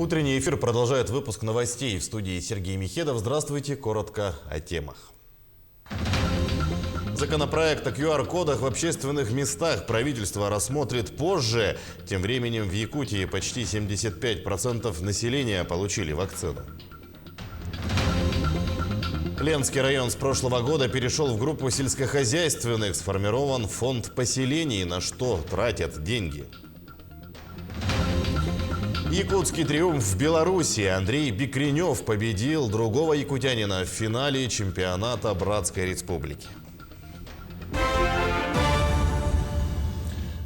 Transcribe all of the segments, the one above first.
Утренний эфир продолжает выпуск новостей. В студии Сергей Михедов. Здравствуйте. Коротко о темах. Законопроект о QR-кодах в общественных местах правительство рассмотрит позже. Тем временем в Якутии почти 75% населения получили вакцину. Ленский район с прошлого года перешел в группу сельскохозяйственных. Сформирован фонд поселений, на что тратят деньги. Якутский триумф в Беларуси. Андрей Бекренев победил другого якутянина в финале чемпионата Братской Республики.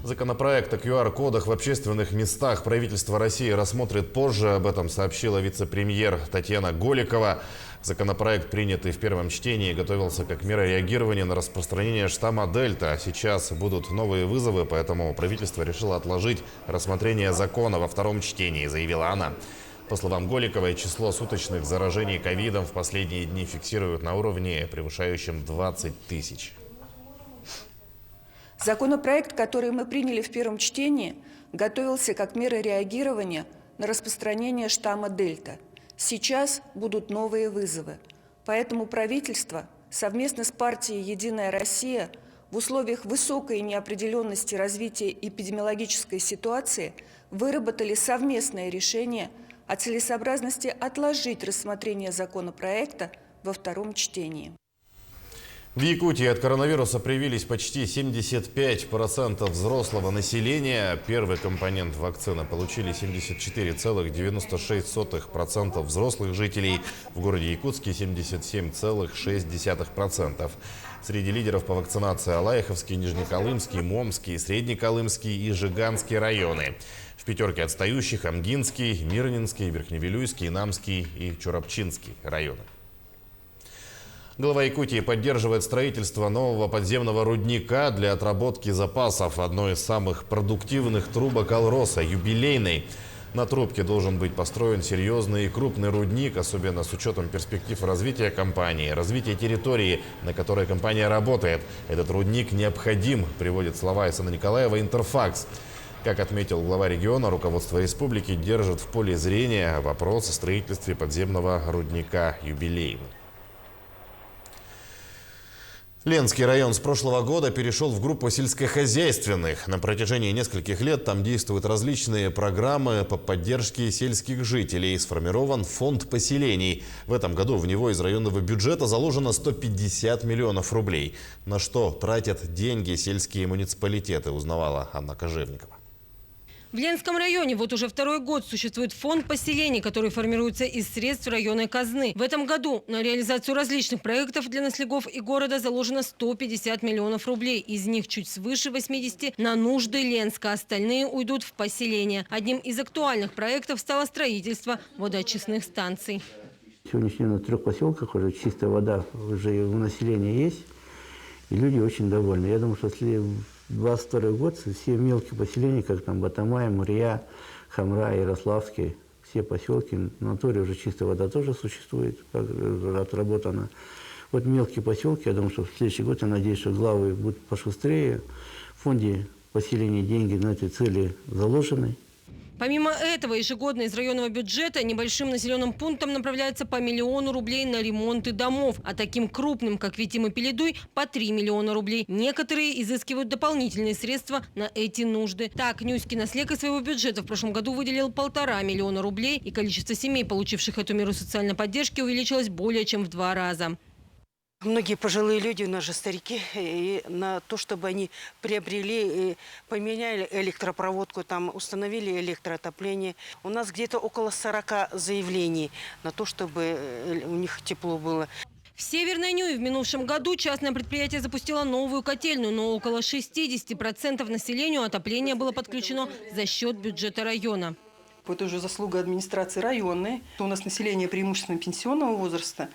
Законопроект о QR-кодах в общественных местах правительство России рассмотрит позже. Об этом сообщила вице-премьер Татьяна Голикова. Законопроект, принятый в первом чтении, готовился как мера реагирования на распространение штамма Дельта. Сейчас будут новые вызовы, поэтому правительство решило отложить рассмотрение закона во втором чтении, заявила она. По словам Голиковой, число суточных заражений ковидом в последние дни фиксируют на уровне, превышающем 20 тысяч. Законопроект, который мы приняли в первом чтении, готовился как мера реагирования на распространение штамма Дельта. Сейчас будут новые вызовы. Поэтому правительство совместно с партией «Единая Россия» в условиях высокой неопределенности развития эпидемиологической ситуации выработали совместное решение о целесообразности отложить рассмотрение законопроекта во втором чтении. В Якутии от коронавируса привились почти 75% взрослого населения. Первый компонент вакцины получили 74,96% взрослых жителей. В городе Якутске 77,6%. Среди лидеров по вакцинации Алаиховский, Нижнеколымский, Момский, Среднеколымский и Жиганский районы. В пятерке отстающих Амгинский, Мирнинский, Верхневилюйский, Намский и Чурапчинский районы. Глава Якутии поддерживает строительство нового подземного рудника для отработки запасов. Одной из самых продуктивных трубок Алроса – юбилейной. На трубке должен быть построен серьезный и крупный рудник, особенно с учетом перспектив развития компании, развития территории, на которой компания работает. Этот рудник необходим, приводит слова Исана Николаева «Интерфакс». Как отметил глава региона, руководство республики держит в поле зрения вопрос о строительстве подземного рудника юбилейный. Ленский район с прошлого года перешел в группу сельскохозяйственных. На протяжении нескольких лет там действуют различные программы по поддержке сельских жителей. Сформирован фонд поселений. В этом году в него из районного бюджета заложено 150 миллионов рублей. На что тратят деньги сельские муниципалитеты, узнавала Анна Кожевникова. В Ленском районе вот уже второй год существует фонд поселений, который формируется из средств районной казны. В этом году на реализацию различных проектов для наследников и города заложено 150 миллионов рублей. Из них чуть свыше 80 на нужды Ленска. Остальные уйдут в поселения. Одним из актуальных проектов стало строительство водоочистных станций. Сегодняшний на 3 поселках уже чистая вода уже у населения есть. И люди очень довольны. Я думаю, что если 22 год все мелкие поселения, как там Батамай, Мурья, Хамра, Ярославский, все поселки, на натуре уже чистая вода тоже существует, отработана. Вот мелкие поселки, я думаю, что в следующий год, я надеюсь, что главы будут пошустрее. В фонде поселения деньги на эти цели заложены. Помимо этого, ежегодно из районного бюджета небольшим населенным пунктам направляется по 1 миллиону рублей на ремонты домов, а таким крупным, как Витим и Пеледуй, по 3 миллиона рублей. Некоторые изыскивают дополнительные средства на эти нужды. Так, Нюський наследник из своего бюджета в прошлом году выделил 1,5 миллиона рублей, и количество семей, получивших эту меру социальной поддержки, увеличилось более чем в 2 раза. Многие пожилые люди, у нас же старики, и на то, чтобы они приобрели, поменяли электропроводку, там установили электроотопление. У нас где-то около 40 заявлений на то, чтобы у них тепло было. В Северной Нюе в минувшем году частное предприятие запустило новую котельную, но около 60% населению отопление было подключено за счет бюджета района. Это уже заслуга администрации районной. У нас население преимущественно пенсионного возраста,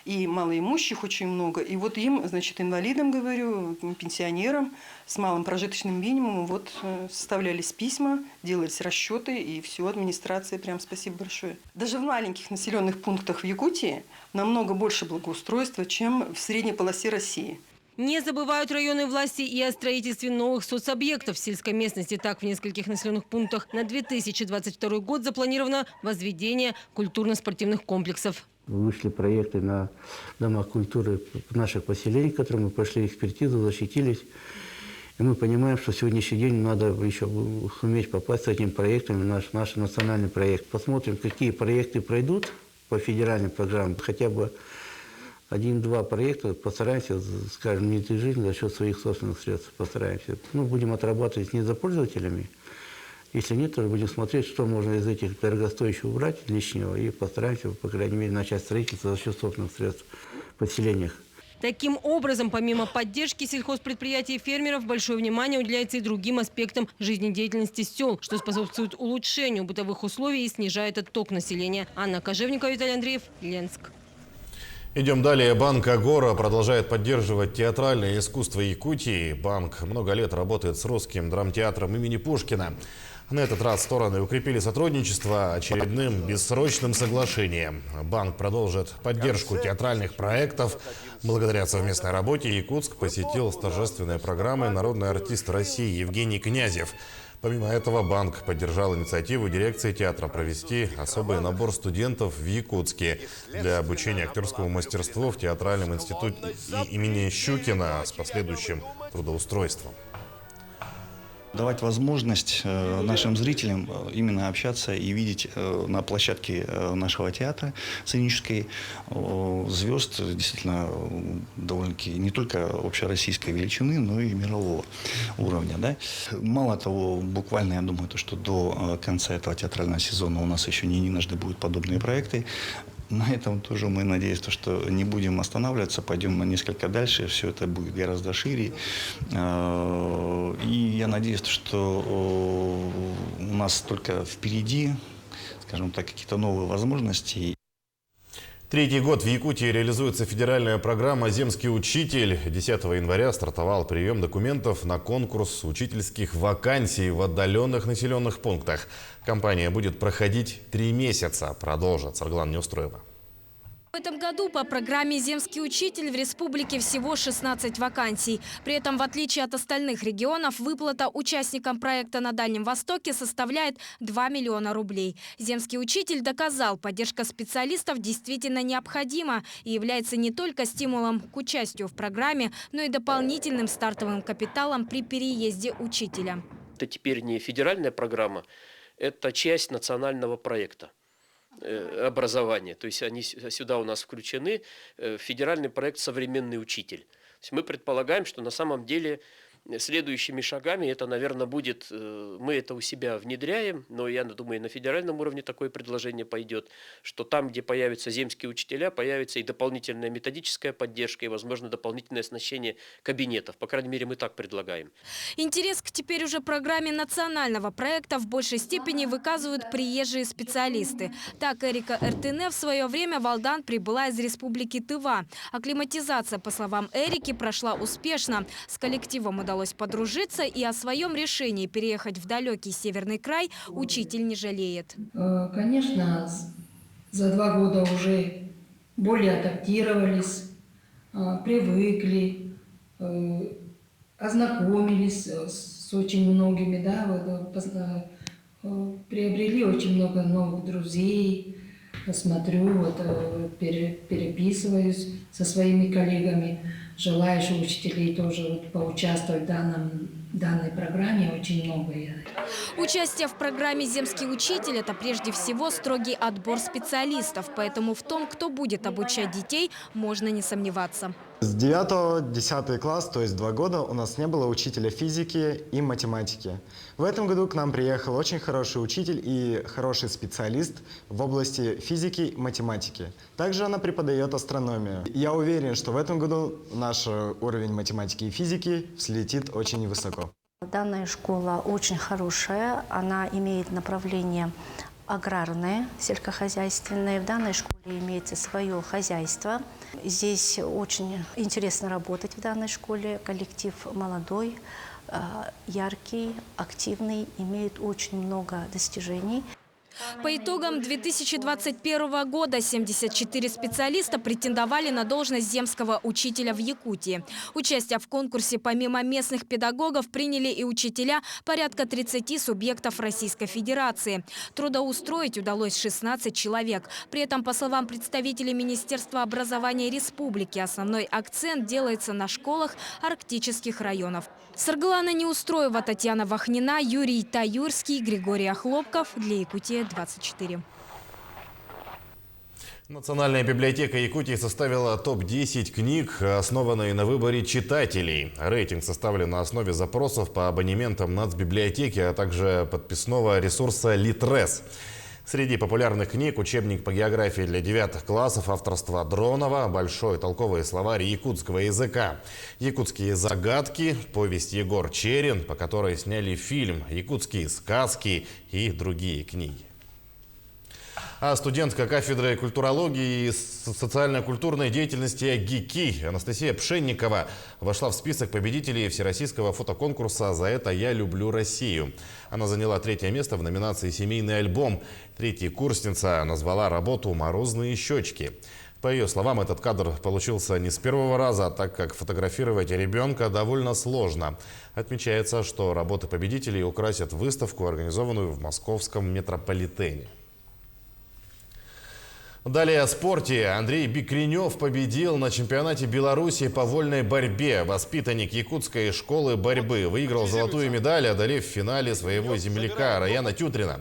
и малоимущих очень много. И вот им, значит, инвалидам, говорю, пенсионерам с малым прожиточным минимумом, вот составлялись письма, делались расчеты, и все, администрация, прям спасибо большое. Даже в маленьких населенных пунктах в Якутии намного больше благоустройства, чем в средней полосе России. Не забывают районные власти и о строительстве новых соцобъектов в сельской местности. Так, в нескольких населенных пунктах на 2022 год запланировано возведение культурно-спортивных комплексов. Вышли проекты на дома культуры наших поселений, которые мы прошли экспертизу, защитились. И мы понимаем, что в сегодняшний день надо еще суметь попасть с этим проектом в наш национальный проект. Посмотрим, какие проекты пройдут по федеральным программам. Хотя бы 1-2 проекта постараемся, скажем, не жить за счет своих собственных средств. Постараемся. Ну, будем отрабатывать не за пользователями. Если нет, то будем смотреть, что можно из этих дорогостоящих убрать лишнего и постараемся, по крайней мере, начать строительство за счет собственных средств в поселениях. Таким образом, помимо поддержки сельхозпредприятий и фермеров, большое внимание уделяется и другим аспектам жизнедеятельности сел, что способствует улучшению бытовых условий и снижает отток населения. Анна Кожевникова, Виталий Андреев, Ленск. Идем далее. Банк «Агора» продолжает поддерживать театральное искусство Якутии. Банк много лет работает с Русским драмтеатром имени Пушкина. На этот раз стороны укрепили сотрудничество очередным бессрочным соглашением. Банк продолжит поддержку театральных проектов. Благодаря совместной работе Якутск посетил с торжественной программой народный артист России Евгений Князев. Помимо этого, банк поддержал инициативу дирекции театра провести особый набор студентов в Якутске для обучения актерскому мастерству в театральном институте имени Щукина с последующим трудоустройством. Давать возможность нашим зрителям именно общаться и видеть на площадке нашего театра сценической звезд действительно довольно-таки не только общероссийской величины, но и мирового уровня. Да? Мало того, буквально, я думаю, что до конца этого театрального сезона у нас еще не единожды будут подобные проекты. На этом тоже мы надеемся, что не будем останавливаться, пойдем несколько дальше, все это будет гораздо шире. И я надеюсь, что у нас только впереди, скажем так, какие-то новые возможности. Третий год в Якутии реализуется федеральная программа «Земский учитель». 10 января стартовал прием документов на конкурс учительских вакансий в отдаленных населенных пунктах. Кампания будет проходить 3 месяца. Продолжит Сарглан Неустроева. В этом году по программе «Земский учитель» в республике всего 16 вакансий. При этом, в отличие от остальных регионов, выплата участникам проекта на Дальнем Востоке составляет 2 миллиона рублей. «Земский учитель» доказал, поддержка специалистов действительно необходима и является не только стимулом к участию в программе, но и дополнительным стартовым капиталом при переезде учителя. Это теперь не федеральная программа, это часть национального проекта образования. То есть они сюда у нас включены в федеральный проект «Современный учитель». То есть мы предполагаем, что на самом деле следующими шагами это, наверное, будет, мы это у себя внедряем, но я думаю, на федеральном уровне такое предложение пойдет, что там, где появятся земские учителя, появится и дополнительная методическая поддержка, и, возможно, дополнительное оснащение кабинетов. По крайней мере, мы так предлагаем. Интерес к теперь уже программе национального проекта в большей степени выказывают приезжие специалисты. Так, Эрика Эртене в свое время в Алдан прибыла из республики Тыва. Акклиматизация, по словам Эрики, прошла успешно. С коллективом удалось подружиться, и о своем решении переехать в далекий северный край учитель не жалеет. Конечно, за 2 года уже более адаптировались, привыкли, ознакомились с очень многими, да, приобрели очень много новых друзей. Смотрю, переписываюсь со своими коллегами. Желающих учителей тоже поучаствовать в данной программе очень много. Участие в программе «Земский учитель» – это прежде всего строгий отбор специалистов. Поэтому в том, кто будет обучать детей, можно не сомневаться. С 9-10 класс, то есть 2 года, у нас не было учителя физики и математики. В этом году к нам приехал очень хороший учитель и хороший специалист в области физики и математики. Также она преподает астрономию. Я уверен, что в этом году наш уровень математики и физики взлетит очень высоко. Данная школа очень хорошая, она имеет направление аграрное, сельскохозяйственное. В данной школе имеется свое хозяйство. Здесь очень интересно работать в данной школе. Коллектив молодой, яркий, активный, имеет очень много достижений. По итогам 2021 года 74 специалиста претендовали на должность земского учителя в Якутии. Участие в конкурсе помимо местных педагогов приняли и учителя порядка 30 субъектов Российской Федерации. Трудоустроить удалось 16 человек. При этом, по словам представителей Министерства образования Республики, основной акцент делается на школах арктических районов. Саргалана Неустроева, Татьяна Вахнина, Юрий Таюрский, Григорий Охлопков. Для Якутия-24. Национальная библиотека Якутии составила топ-10 книг, основанные на выборе читателей. Рейтинг составлен на основе запросов по абонементам нацбиблиотеки, а также подписного ресурса «Литрес». Среди популярных книг учебник по географии для 9 классов авторства Дронова, большой толковый словарь якутского языка, якутские загадки, повесть Егор Черин, по которой сняли фильм, якутские сказки и другие книги. А студентка кафедры культурологии и социально-культурной деятельности ГИКИ Анастасия Пшенникова вошла в список победителей всероссийского фотоконкурса «За это я люблю Россию». Она заняла 3-е место в номинации «Семейный альбом». 3-курсница назвала работу «Морозные щечки». По ее словам, этот кадр получился не с первого раза, так как фотографировать ребенка довольно сложно. Отмечается, что работы победителей украсят выставку, организованную в московском метрополитене. Далее о спорте. Андрей Бекренев победил на чемпионате Беларуси по вольной борьбе. Воспитанник якутской школы борьбы выиграл золотую медаль, одолев в финале своего земляка Раяна Тютрина.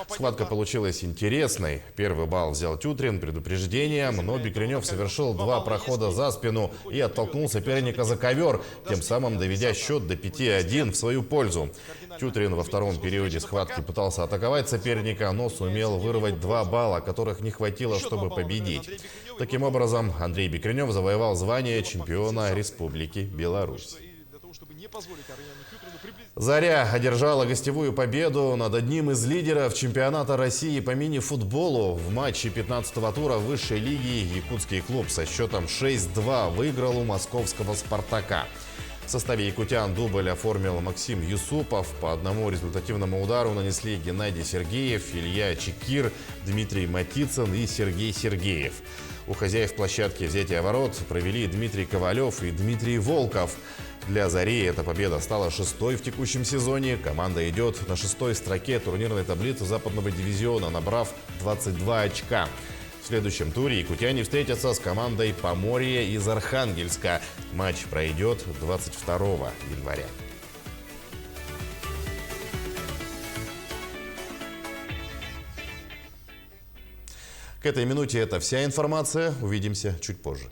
Схватка получилась интересной. Первый балл взял Тютрин предупреждением, но Бекренев совершил 2 прохода за спину и оттолкнул соперника за ковер, тем самым доведя счет до 5-1 в свою пользу. Тютрин во втором периоде схватки пытался атаковать соперника, но сумел вырвать 2 балла, которых не хватило, чтобы победить. Таким образом, Андрей Бекренев завоевал звание чемпиона Республики Беларусь. «Заря» одержала гостевую победу над одним из лидеров чемпионата России по мини-футболу. В матче 15-го тура высшей лиги якутский клуб со счетом 6-2 выиграл у московского «Спартака». В составе якутян дубль оформил Максим Юсупов. По одному результативному удару нанесли Геннадий Сергеев, Илья Чекир, Дмитрий Матицын и Сергей Сергеев. У хозяев площадки взятия ворот провели Дмитрий Ковалев и Дмитрий Волков. Для «Зари» эта победа стала 6-й в текущем сезоне. Команда идет на 6-й строке турнирной таблицы западного дивизиона, набрав 22 очка. В следующем туре якутяне встретятся с командой «Поморье» из Архангельска. Матч пройдет 22 января. К этой минуте это вся информация. Увидимся чуть позже.